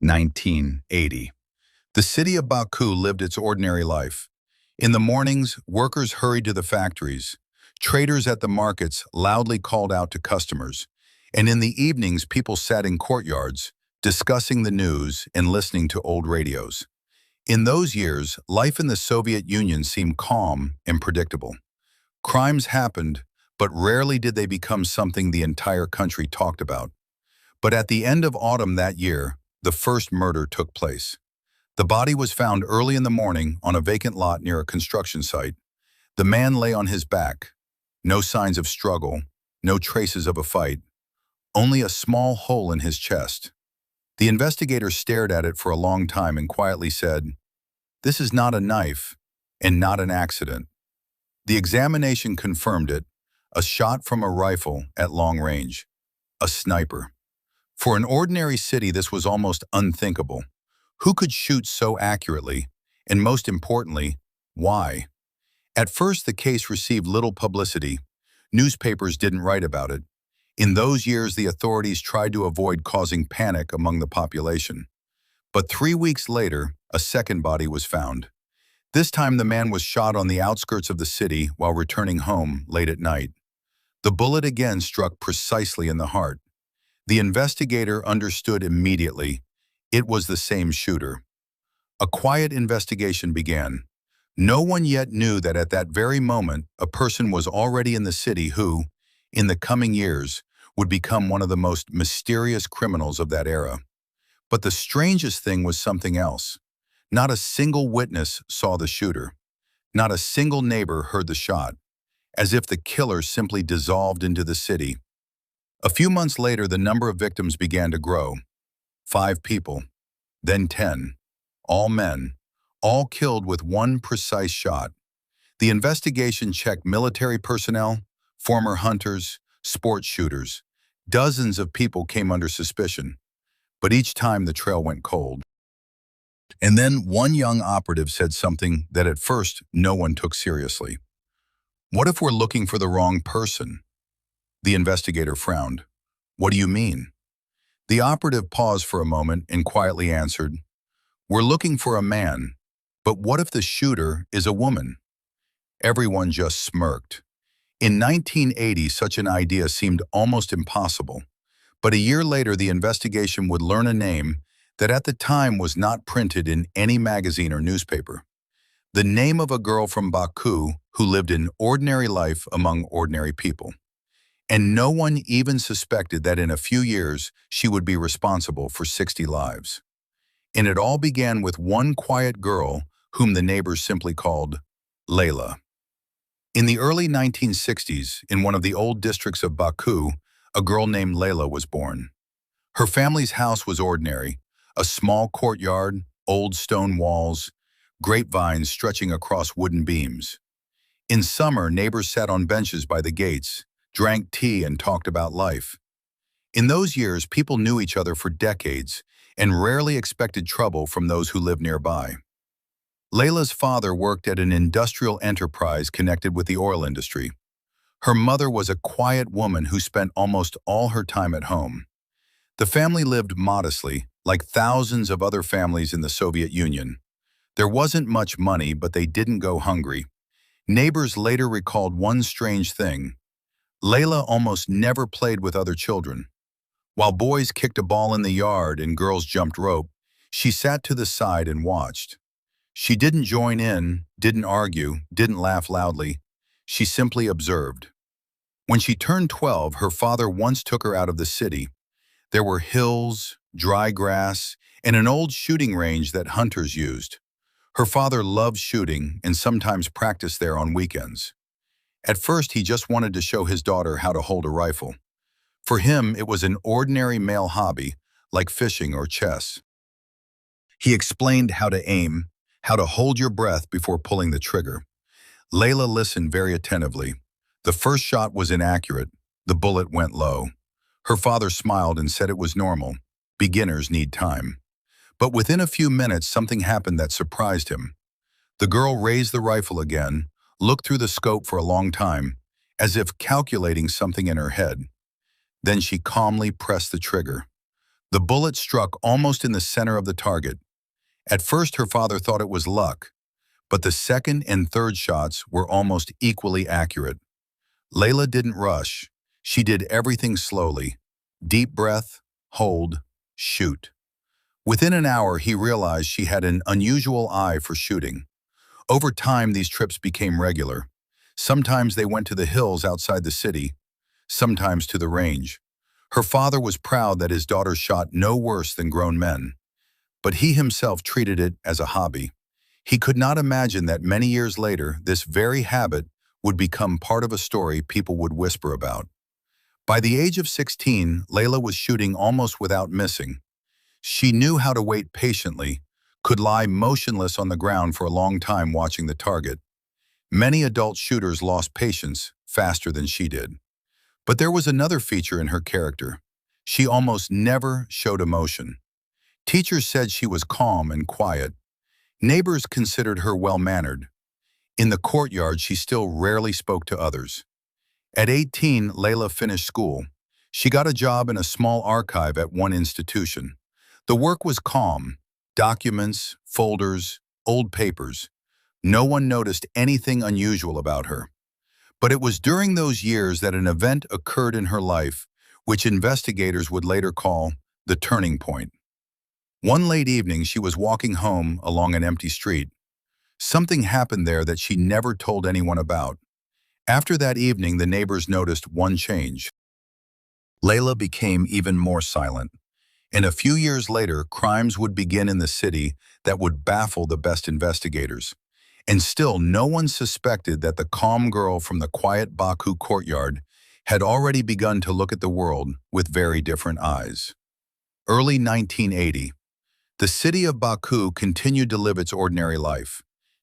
1980. The city of Baku lived its ordinary life. In the mornings, workers hurried to the factories. Traders at the markets loudly called out to customers. And in the evenings, people sat in courtyards, discussing the news and listening to old radios. In those years, life in the Soviet Union seemed calm and predictable. Crimes happened, but rarely did they become something the entire country talked about. But at the end of autumn that year, the first murder took place. The body was found early in the morning on a vacant lot near a construction site. The man lay on his back. No signs of struggle, no traces of a fight, only a small hole in his chest. The investigator stared at it for a long time and quietly said, "This is not a knife and not an accident." The examination confirmed it, a shot from a rifle at long range, a sniper. For an ordinary city, this was almost unthinkable. Who could shoot so accurately? And most importantly, why? At first, the case received little publicity. Newspapers didn't write about it. In those years, the authorities tried to avoid causing panic among the population. But 3 weeks later, a second body was found. This time, the man was shot on the outskirts of the city while returning home late at night. The bullet again struck precisely in the heart. The investigator understood immediately. It was the same shooter. A quiet investigation began. No one yet knew that at that very moment, a person was already in the city who, in the coming years, would become one of the most mysterious criminals of that era. But the strangest thing was something else. Not a single witness saw the shooter. Not a single neighbor heard the shot, as if the killer simply dissolved into the city. A few months later, the number of victims began to grow. 5 people, then 10, all men, all killed with one precise shot. The investigation checked military personnel, former hunters, sports shooters. Dozens of people came under suspicion, but each time the trail went cold. And then one young operative said something that at first no one took seriously. "What if we're looking for the wrong person?" The investigator frowned. "What do you mean?" The operative paused for a moment and quietly answered, "We're looking for a man, but what if the shooter is a woman?" Everyone just smirked. In 1980, such an idea seemed almost impossible. But a year later, the investigation would learn a name that at the time was not printed in any magazine or newspaper. The name of a girl from Baku who lived an ordinary life among ordinary people. And no one even suspected that in a few years she would be responsible for 60 lives. And it all began with one quiet girl whom the neighbors simply called Leyla. In the early 1960s, in one of the old districts of Baku, a girl named Leyla was born. Her family's house was ordinary, a small courtyard, old stone walls, grapevines stretching across wooden beams. In summer, neighbors sat on benches by the gates, drank tea and talked about life. In those years, people knew each other for decades and rarely expected trouble from those who lived nearby. Leyla's father worked at an industrial enterprise connected with the oil industry. Her mother was a quiet woman who spent almost all her time at home. The family lived modestly, like thousands of other families in the Soviet Union. There wasn't much money, but they didn't go hungry. Neighbors later recalled one strange thing. Leyla almost never played with other children. While boys kicked a ball in the yard and girls jumped rope, she sat to the side and watched. She didn't join in, didn't argue, didn't laugh loudly. She simply observed. When she turned 12, her father once took her out of the city. There were hills, dry grass, and an old shooting range that hunters used. Her father loved shooting and sometimes practiced there on weekends. At first, he just wanted to show his daughter how to hold a rifle. For him, it was an ordinary male hobby, like fishing or chess. He explained how to aim, how to hold your breath before pulling the trigger. Leyla listened very attentively. The first shot was inaccurate. The bullet went low. Her father smiled and said it was normal. Beginners need time. But within a few minutes, something happened that surprised him. The girl raised the rifle again, looked through the scope for a long time, as if calculating something in her head. Then she calmly pressed the trigger. The bullet struck almost in the center of the target. At first, her father thought it was luck, but the second and third shots were almost equally accurate. Leyla didn't rush. She did everything slowly. Deep breath, hold, shoot. Within an hour, he realized she had an unusual eye for shooting. Over time, these trips became regular. Sometimes they went to the hills outside the city, sometimes to the range. Her father was proud that his daughter shot no worse than grown men, but he himself treated it as a hobby. He could not imagine that many years later, this very habit would become part of a story people would whisper about. By the age of 16, Leyla was shooting almost without missing. She knew how to wait patiently, could lie motionless on the ground for a long time watching the target. Many adult shooters lost patience faster than she did. But there was another feature in her character. She almost never showed emotion. Teachers said she was calm and quiet. Neighbors considered her well-mannered. In the courtyard, she still rarely spoke to others. At 18, Leyla finished school. She got a job in a small archive at one institution. The work was calm: documents, folders, old papers. No one noticed anything unusual about her. But it was during those years that an event occurred in her life, which investigators would later call the turning point. One late evening, she was walking home along an empty street. Something happened there that she never told anyone about. After that evening, the neighbors noticed one change. Leyla became even more silent. And a few years later, crimes would begin in the city that would baffle the best investigators. And still, no one suspected that the calm girl from the quiet Baku courtyard had already begun to look at the world with very different eyes. Early 1980. The city of Baku continued to live its ordinary life.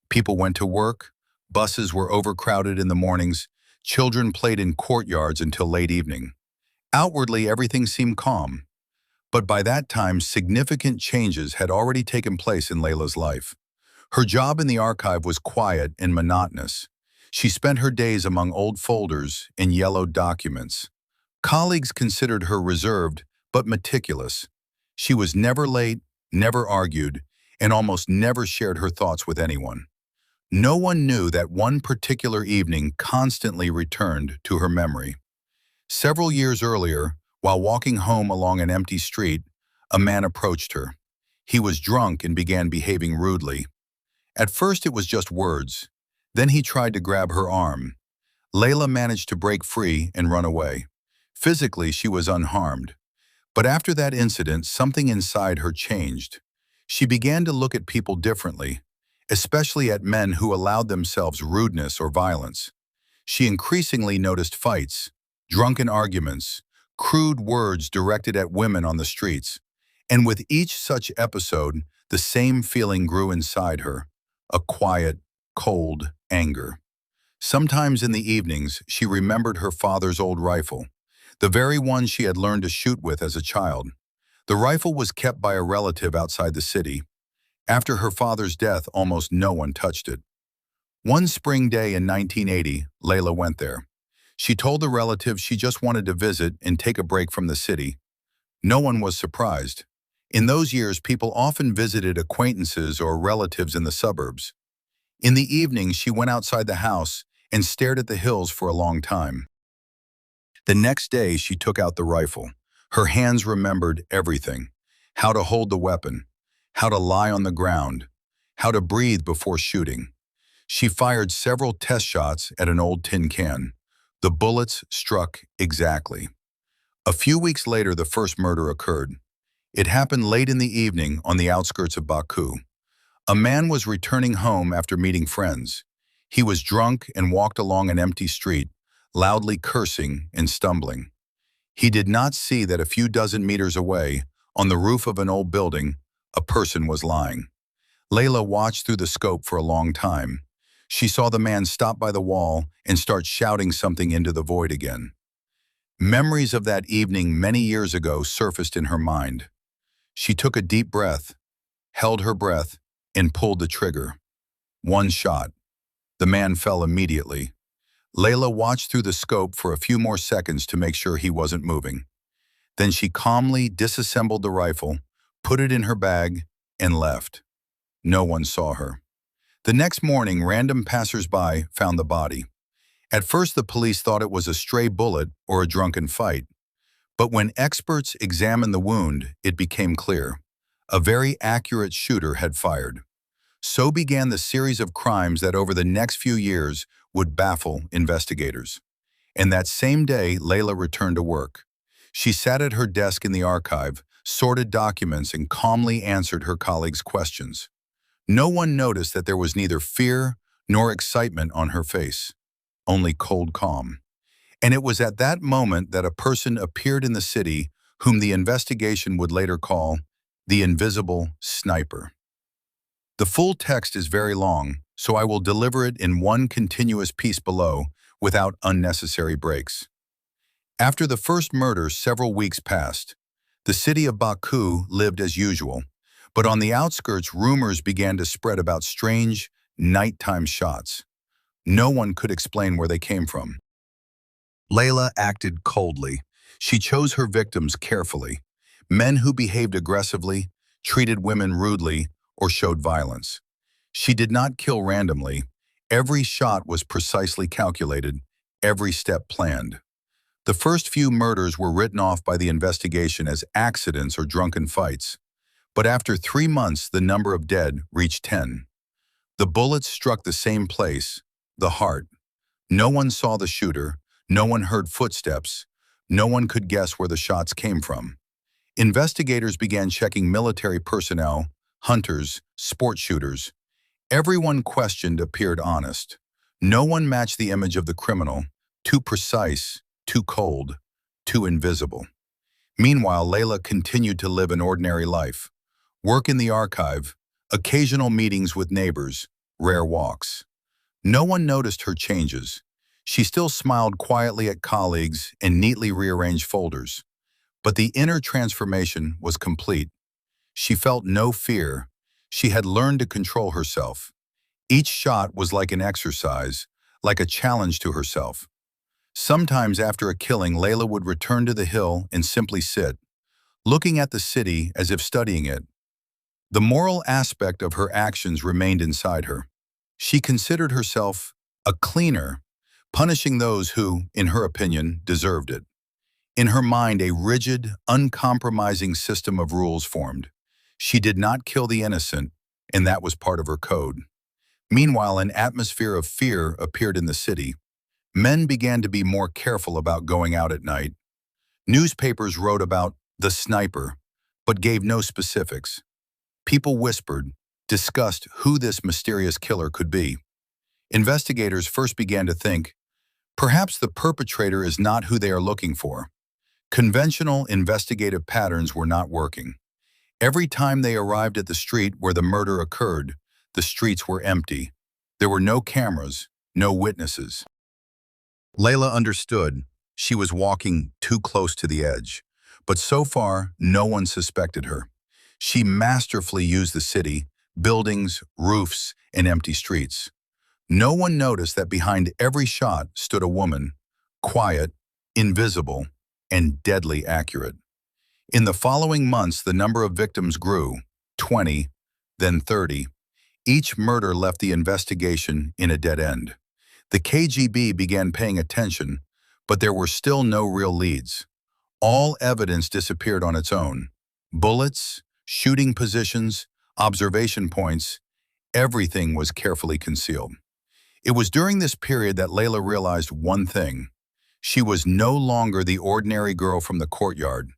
People went to work, buses were overcrowded in the mornings, children played in courtyards until late evening. Outwardly, everything seemed calm. But by that time, significant changes had already taken place in Leyla's life. Her job in the archive was quiet and monotonous. She spent her days among old folders and yellowed documents. Colleagues considered her reserved but meticulous. She was never late, never argued, and almost never shared her thoughts with anyone. No one knew that one particular evening constantly returned to her memory. Several years earlier, while walking home along an empty street, a man approached her. He was drunk and began behaving rudely. At first it was just words. Then he tried to grab her arm. Leyla managed to break free and run away. Physically, she was unharmed. But after that incident, something inside her changed. She began to look at people differently, especially at men who allowed themselves rudeness or violence. She increasingly noticed fights, drunken arguments, crude words directed at women on the streets. And with each such episode, the same feeling grew inside her, a quiet, cold anger. Sometimes in the evenings, she remembered her father's old rifle, the very one she had learned to shoot with as a child. The rifle was kept by a relative outside the city. After her father's death, almost no one touched it. One spring day in 1980, Leyla went there. She told the relative she just wanted to visit and take a break from the city. No one was surprised. In those years, people often visited acquaintances or relatives in the suburbs. In the evening, she went outside the house and stared at the hills for a long time. The next day, she took out the rifle. Her hands remembered everything: how to hold the weapon, how to lie on the ground, how to breathe before shooting. She fired several test shots at an old tin can. The bullets struck exactly. A few weeks later, the first murder occurred. It happened late in the evening on the outskirts of Baku. A man was returning home after meeting friends. He was drunk and walked along an empty street, loudly cursing and stumbling. He did not see that a few dozen meters away, on the roof of an old building, a person was lying. Leyla watched through the scope for a long time. She saw the man stop by the wall and start shouting something into the void again. Memories of that evening many years ago surfaced in her mind. She took a deep breath, held her breath, and pulled the trigger. One shot. The man fell immediately. Leyla watched through the scope for a few more seconds to make sure he wasn't moving. Then she calmly disassembled the rifle, put it in her bag, and left. No one saw her. The next morning, random passers-by found the body. At first, the police thought it was a stray bullet or a drunken fight. But when experts examined the wound, it became clear. A very accurate shooter had fired. So began the series of crimes that over the next few years would baffle investigators. And that same day, Leyla returned to work. She sat at her desk in the archive, sorted documents, and calmly answered her colleagues' questions. No one noticed that there was neither fear nor excitement on her face, only cold calm. And it was at that moment that a person appeared in the city whom the investigation would later call the invisible sniper. The full text is very long, so I will deliver it in one continuous piece below without unnecessary breaks. After the first murder, several weeks passed. The city of Baku lived as usual, but on the outskirts, rumors began to spread about strange, nighttime shots. No one could explain where they came from. Leyla acted coldly. She chose her victims carefully. Men who behaved aggressively, treated women rudely, or showed violence. She did not kill randomly. Every shot was precisely calculated, every step planned. The first few murders were written off by the investigation as accidents or drunken fights. But after 3 months, the number of dead reached 10. The bullets struck the same place, the heart. No one saw the shooter, no one heard footsteps, no one could guess where the shots came from. Investigators began checking military personnel, hunters, sport shooters. Everyone questioned appeared honest. No one matched the image of the criminal, too precise, too cold, too invisible. Meanwhile, Leyla continued to live an ordinary life. Work in the archive, occasional meetings with neighbors, rare walks. No one noticed her changes. She still smiled quietly at colleagues and neatly rearranged folders. But the inner transformation was complete. She felt no fear. She had learned to control herself. Each shot was like an exercise, like a challenge to herself. Sometimes after a killing, Leyla would return to the hill and simply sit, looking at the city as if studying it. The moral aspect of her actions remained inside her. She considered herself a cleaner, punishing those who, in her opinion, deserved it. In her mind, a rigid, uncompromising system of rules formed. She did not kill the innocent, and that was part of her code. Meanwhile, an atmosphere of fear appeared in the city. Men began to be more careful about going out at night. Newspapers wrote about the sniper, but gave no specifics. People whispered, discussed who this mysterious killer could be. Investigators first began to think, perhaps the perpetrator is not who they are looking for. Conventional investigative patterns were not working. Every time they arrived at the street where the murder occurred, the streets were empty. There were no cameras, no witnesses. Leyla understood she was walking too close to the edge, but so far, no one suspected her. She masterfully used the city, buildings, roofs, and empty streets. No one noticed that behind every shot stood a woman, quiet, invisible, and deadly accurate. In the following months, the number of victims grew, 20, then 30. Each murder left the investigation in a dead end. The KGB began paying attention, but there were still no real leads. All evidence disappeared on its own. Bullets, shooting positions, observation points, everything was carefully concealed. It was during this period that Leyla realized one thing. She was no longer the ordinary girl from the courtyard.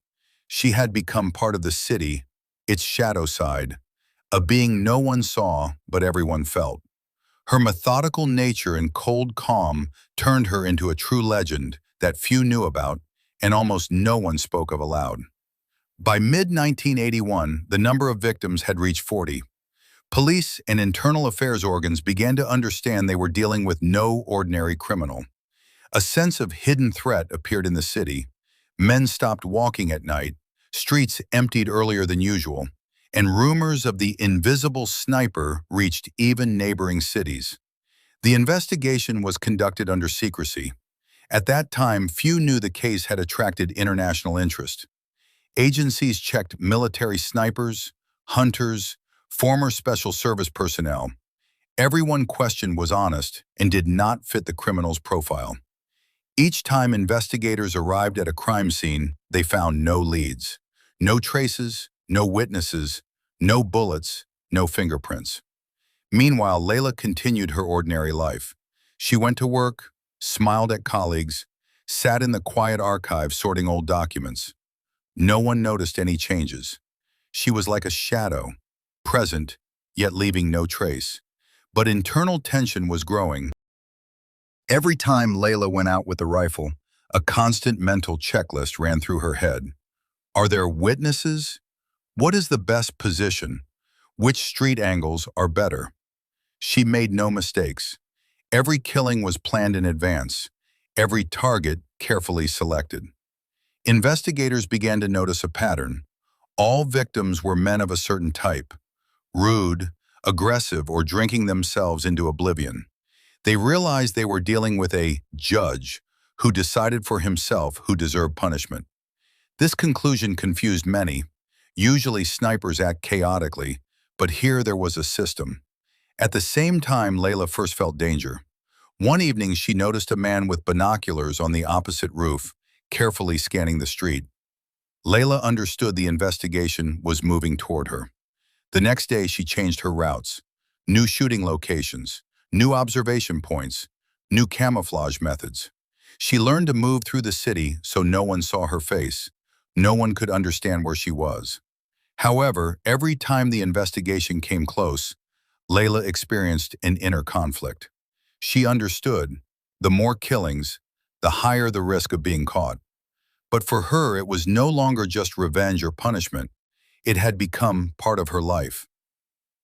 She had become part of the city, its shadow side, a being no one saw but everyone felt. Her methodical nature and cold calm turned her into a true legend that few knew about and almost no one spoke of aloud. By mid-1981, the number of victims had reached 40. Police and internal affairs organs began to understand they were dealing with no ordinary criminal. A sense of hidden threat appeared in the city. Men stopped walking at night, streets emptied earlier than usual, and rumors of the invisible sniper reached even neighboring cities. The investigation was conducted under secrecy. At that time, few knew the case had attracted international interest. Agencies checked military snipers, hunters, former special service personnel. Everyone questioned was honest and did not fit the criminal's profile. Each time investigators arrived at a crime scene, they found no leads, no traces, no witnesses, no bullets, no fingerprints. Meanwhile, Leyla continued her ordinary life. She went to work, smiled at colleagues, sat in the quiet archive sorting old documents. No one noticed any changes. She was like a shadow, present, yet leaving no trace. But internal tension was growing. Every time Leyla went out with a rifle, a constant mental checklist ran through her head. Are there witnesses? What is the best position? Which street angles are better? She made no mistakes. Every killing was planned in advance, every target carefully selected. Investigators began to notice a pattern. All victims were men of a certain type, rude, aggressive, or drinking themselves into oblivion. They realized they were dealing with a judge who decided for himself who deserved punishment. This conclusion confused many. Usually snipers act chaotically, but here there was a system. At the same time, Leyla first felt danger. One evening, she noticed a man with binoculars on the opposite roof, carefully scanning the street. Leyla understood the investigation was moving toward her. The next day, she changed her routes. New shooting locations, new observation points, new camouflage methods. She learned to move through the city so no one saw her face. No one could understand where she was. However, every time the investigation came close, Leyla experienced an inner conflict. She understood, the more killings, the higher the risk of being caught. But for her, it was no longer just revenge or punishment. It had become part of her life.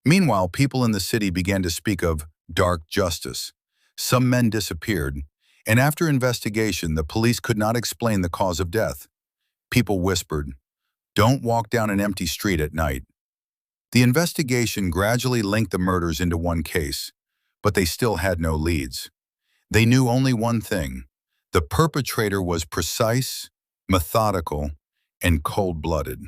Meanwhile, people in the city began to speak of dark justice. Some men disappeared, and after investigation, the police could not explain the cause of death. People whispered, "Don't walk down an empty street at night." The investigation gradually linked the murders into one case, but they still had no leads. They knew only one thing: the perpetrator was precise, methodical, and cold-blooded.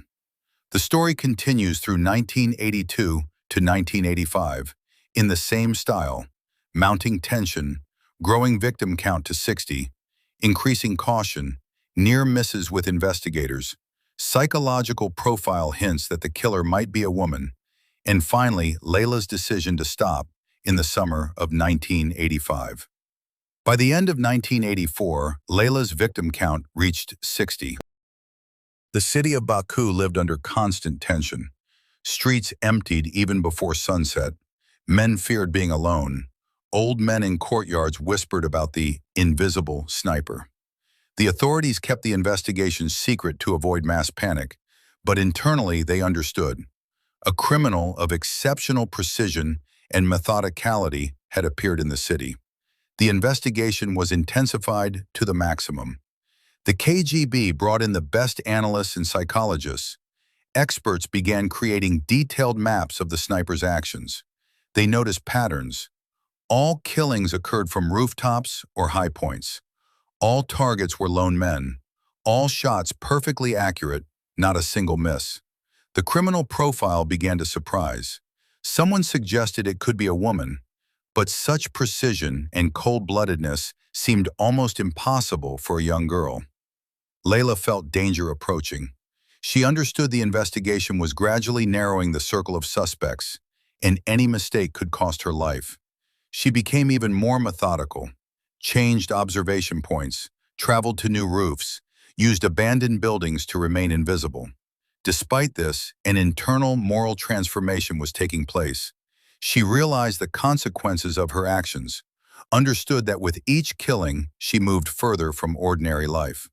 The story continues through 1982 to 1985, in the same style: mounting tension, growing victim count to 60, increasing caution, near misses with investigators, psychological profile hints that the killer might be a woman, and finally, Leyla's decision to stop in the summer of 1985. By the end of 1984, Leyla's victim count reached 60. The city of Baku lived under constant tension. Streets emptied even before sunset. Men feared being alone. Old men in courtyards whispered about the invisible sniper. The authorities kept the investigation secret to avoid mass panic, but internally they understood. A criminal of exceptional precision and methodicality had appeared in the city. The investigation was intensified to the maximum. The KGB brought in the best analysts and psychologists. Experts began creating detailed maps of the sniper's actions. They noticed patterns. All killings occurred from rooftops or high points. All targets were lone men. All shots perfectly accurate, not a single miss. The criminal profile began to surprise. Someone suggested it could be a woman, but such precision and cold-bloodedness seemed almost impossible for a young girl. Leyla felt danger approaching. She understood the investigation was gradually narrowing the circle of suspects, and any mistake could cost her life. She became even more methodical, changed observation points, traveled to new roofs, used abandoned buildings to remain invisible. Despite this, an internal moral transformation was taking place. She realized the consequences of her actions, understood that with each killing, she moved further from ordinary life.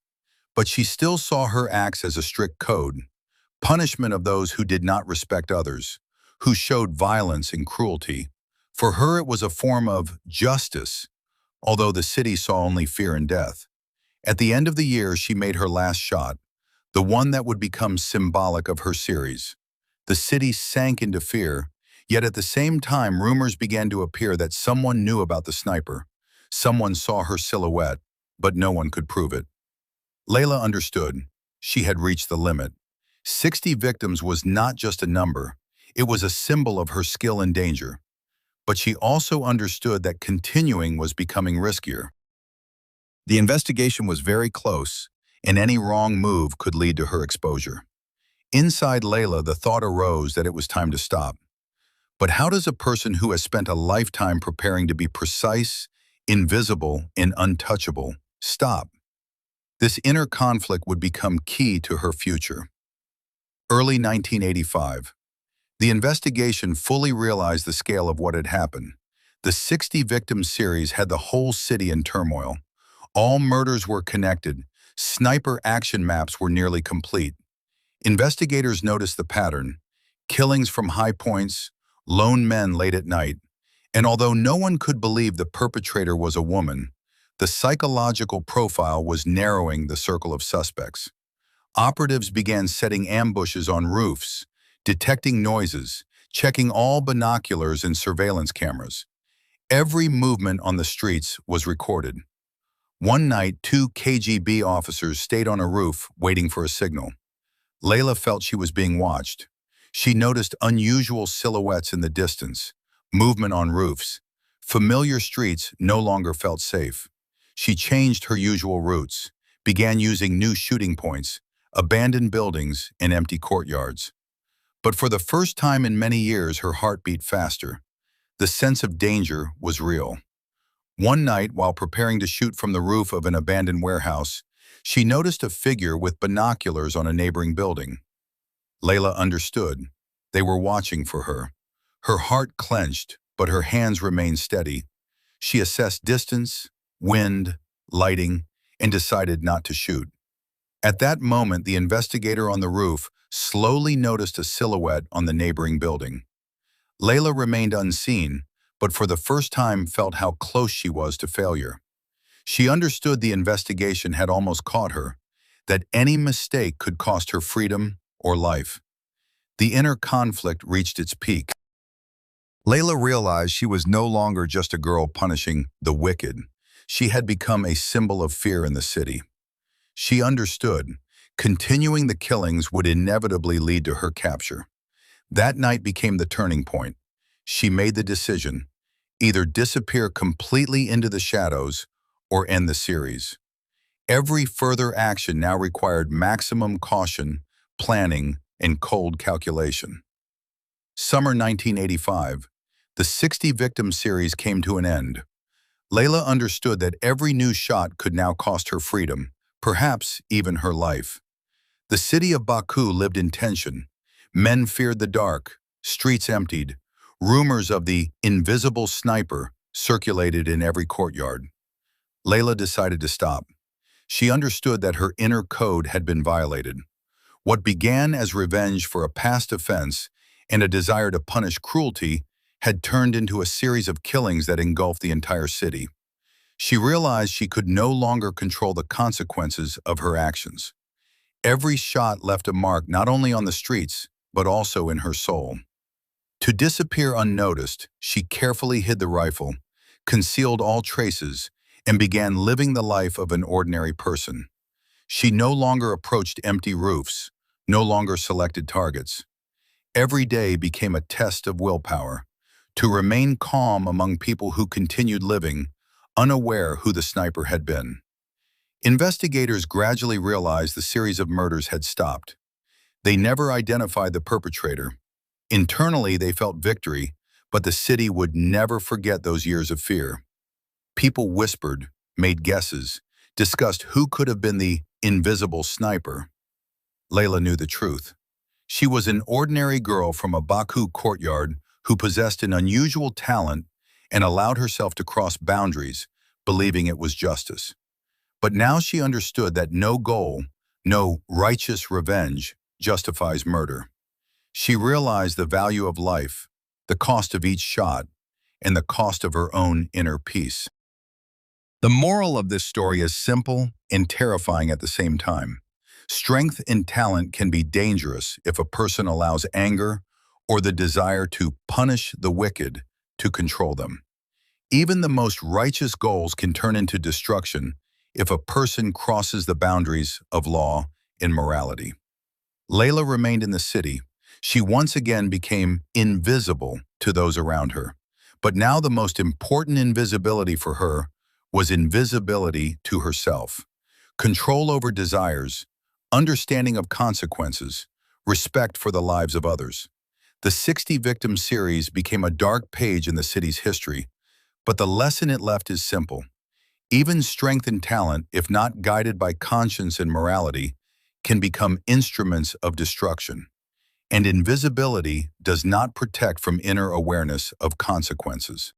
But she still saw her acts as a strict code, punishment of those who did not respect others, who showed violence and cruelty. For her, it was a form of justice, although the city saw only fear and death. At the end of the year, she made her last shot, the one that would become symbolic of her series. The city sank into fear, yet at the same time, rumors began to appear that someone knew about the sniper. Someone saw her silhouette, but no one could prove it. Leyla understood. She had reached the limit. 60 victims was not just a number, it was a symbol of her skill and danger. But she also understood that continuing was becoming riskier. The investigation was very close, and any wrong move could lead to her exposure. Inside Leyla, the thought arose that it was time to stop. But how does a person who has spent a lifetime preparing to be precise, invisible, and untouchable stop? This inner conflict would become key to her future. Early 1985. The investigation fully realized the scale of what had happened. The 60-victim series had the whole city in turmoil. All murders were connected. Sniper action maps were nearly complete. Investigators noticed the pattern: killings from high points, lone men late at night. And although no one could believe the perpetrator was a woman, the psychological profile was narrowing the circle of suspects. Operatives began setting ambushes on roofs, detecting noises, checking all binoculars and surveillance cameras. Every movement on the streets was recorded. One night, 2 KGB officers stayed on a roof waiting for a signal. Leyla felt she was being watched. She noticed unusual silhouettes in the distance, movement on roofs. Familiar streets no longer felt safe. She changed her usual routes, began using new shooting points, abandoned buildings, and empty courtyards. But for the first time in many years, her heart beat faster. The sense of danger was real. One night, while preparing to shoot from the roof of an abandoned warehouse, she noticed a figure with binoculars on a neighboring building. Leyla understood. They were watching for her. Her heart clenched, but her hands remained steady. She assessed distance, wind, lighting, and decided not to shoot. At that moment, the investigator on the roof slowly noticed a silhouette on the neighboring building. Leyla remained unseen, but for the first time felt how close she was to failure. She understood the investigation had almost caught her, that any mistake could cost her freedom or life. The inner conflict reached its peak. Leyla realized she was no longer just a girl punishing the wicked. She had become a symbol of fear in the city. She understood continuing the killings would inevitably lead to her capture. That night became the turning point. She made the decision: either disappear completely into the shadows or end the series. Every further action now required maximum caution, planning, and cold calculation. Summer 1985. The 60-victim series came to an end. Leyla understood that every new shot could now cost her freedom, perhaps even her life. The city of Baku lived in tension. Men feared the dark, streets emptied. Rumors of the invisible sniper circulated in every courtyard. Leyla decided to stop. She understood that her inner code had been violated. What began as revenge for a past offense and a desire to punish cruelty had turned into a series of killings that engulfed the entire city. She realized she could no longer control the consequences of her actions. Every shot left a mark not only on the streets, but also in her soul. To disappear unnoticed, she carefully hid the rifle, concealed all traces, and began living the life of an ordinary person. She no longer approached empty roofs, no longer selected targets. Every day became a test of willpower, to remain calm among people who continued living, unaware who the sniper had been. Investigators gradually realized the series of murders had stopped. They never identified the perpetrator. Internally, they felt victory, but the city would never forget those years of fear. People whispered, made guesses, discussed who could have been the invisible sniper. Leyla knew the truth. She was an ordinary girl from a Baku courtyard who possessed an unusual talent and allowed herself to cross boundaries, believing it was justice. But now she understood that no goal, no righteous revenge, justifies murder. She realized the value of life, the cost of each shot, and the cost of her own inner peace. The moral of this story is simple and terrifying at the same time. Strength and talent can be dangerous if a person allows anger or the desire to punish the wicked to control them. Even the most righteous goals can turn into destruction if a person crosses the boundaries of law and morality. Leyla remained in the city. She once again became invisible to those around her. But now the most important invisibility for her was invisibility to herself. Control over desires, understanding of consequences, respect for the lives of others. The 60 Victims series became a dark page in the city's history, but the lesson it left is simple. Even strength and talent, if not guided by conscience and morality, can become instruments of destruction. And invisibility does not protect from inner awareness of consequences.